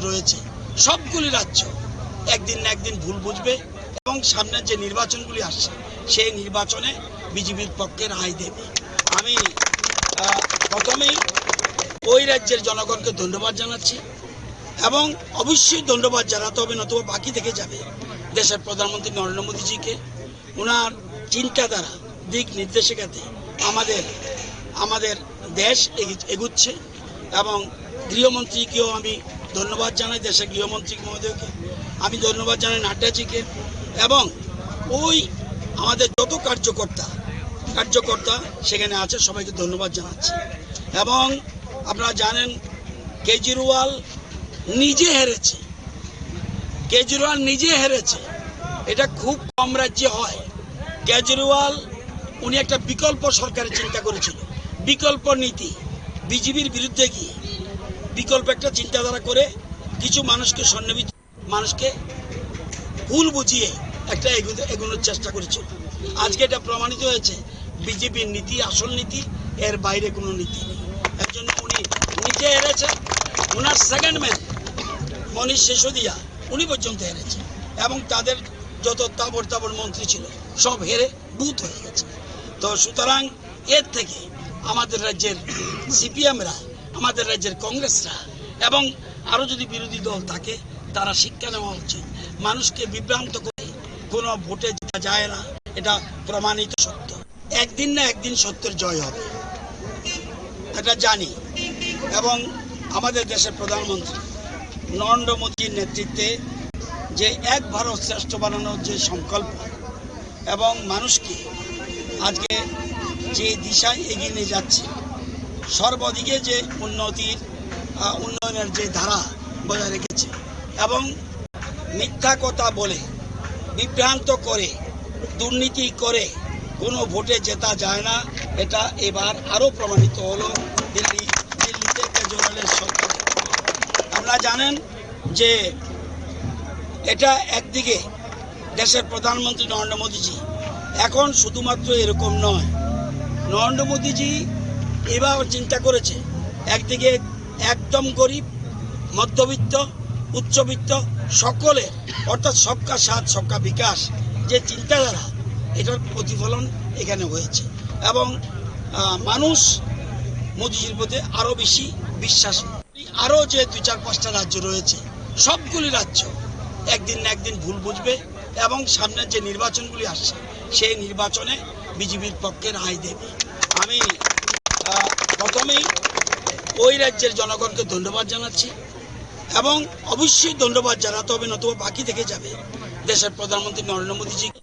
রয়েছে সবগুলি রাজ্য একদিন না একদিন ভুল বুঝবে এবং সামনের যে নির্বাচনগুলি আসছে সেই নির্বাচনে বিজেপির পক্ষে রায় দেবে। আমি প্রথমেই ওই রাজ্যের জনগণকে ধন্যবাদ জানাচ্ছি এবং অবশ্যই ধন্যবাদ জানাতে হবে, নতুবা বাকি থেকে যাবে দেশের প্রধানমন্ত্রী নরেন্দ্র মোদীজিকে। ওনার চিন্তাধারা দিক নির্দেশিকাতে আমাদের দেশ এগুচ্ছে এবং গৃহমন্ত্রীকেও আমি ধন্যবাদ জানাই, দেশের গৃহমন্ত্রী মহোদয়কে আমি ধন্যবাদ জানাই, নাড্ডাজিকে এবং ওই আমাদের যত কার্যকর্তা সেখানে আছে সবাইকে ধন্যবাদ জানাচ্ছি। এবং আপনারা জানেন কেজরিওয়াল নিজে হেরেছে, এটা খুব কম রাজ্যে হয়। কেজরিওয়াল উনি একটা বিকল্প সরকারের চিন্তা করেছিল, বিকল্প নীতি, বিজেপির বিরুদ্ধে গিয়ে বিকল্প একটা চিন্তাধারা করে কিছু মানুষকে ভুল বুঝিয়ে একটা এগোনোর চেষ্টা করেছিল। আজকে এটা প্রমাণিত হয়েছে বিজেপির নীতি আসল নীতি, এর বাইরে কোনো নীতি নেই। এর জন্য উনি নিজে হেরেছে, ওনার সেকেন্ড ম্যান মনীষ সিসোদিয়া উনি পর্যন্ত হেরেছে এবং তাদের যত তাবড় মন্ত্রী ছিল সব হেরে বুথ হয়ে গেছে। তো সুতরাং এর থেকে আমাদের রাজ্যের সিপিএমরা, আমাদের রাজ্যের কংগ্রেসরা এবং আরও যদি বিরোধী দল থাকে তারা শিক্ষা নেওয়া উচিত। মানুষকে বিভ্রান্ত করে কোনো ভোটে জেতা যায় না, এটা প্রমাণিত সত্য। একদিন না একদিন সত্যের জয় হবে, এটা জানি। এবং আমাদের দেশের প্রধানমন্ত্রী নরেন্দ্র মোদীর নেতৃত্বে যে এক ভারত শ্রেষ্ঠ বানানোর যে সংকল্প এবং মানুষকে আজকে যে দিশায় এগিয়ে নিয়ে যাচ্ছে, সর্বদিকে যে উন্নয়নের যে ধারা বজায় রেখেছে এবং মিথ্যা কথা বলে বিভ্রান্ত করে দুর্নীতি করে কোনো ভোটে জেতা যায় না, এটা এবার আরও প্রমাণিত হলো দিল্লিতে কেজরিওয়ালের সরকার। আপনারা জানেন যে এটা একদিকে দেশের প্রধানমন্ত্রী নরেন্দ্র মোদীজি এখন শুধুমাত্র এরকম নয়, নরেন্দ্র মোদীজি এবার চিন্তা করেছে একদিকে একদম গরিব, মধ্যবিত্ত, উচ্চবিত্ত সকলের, অর্থাৎ সবকা সাথ সবকা বিকাশ যে চিন্তাধারা, এটার প্রতিফলন এখানে হয়েছে এবং মানুষ মোদীজির প্রতি আরও বেশি বিশ্বাস। আরও যে 2-4-5টা রাজ্য রয়েছে সবগুলি রাজ্য একদিন না একদিন ভুল বুঝবে এবং সামনের যে নির্বাচনগুলি আসছে সেই নির্বাচনে বিজেপির পক্ষে রায় দেবে। আমি প্রথমেই ওই রাজ্যের জনগণকে ধন্যবাদ জানাচ্ছি এবং অবশ্যই ধন্যবাদ জানাতে হবে, নতুবা বাকি থেকে যাবে দেশের প্রধানমন্ত্রী নরেন্দ্র মোদীজিকে।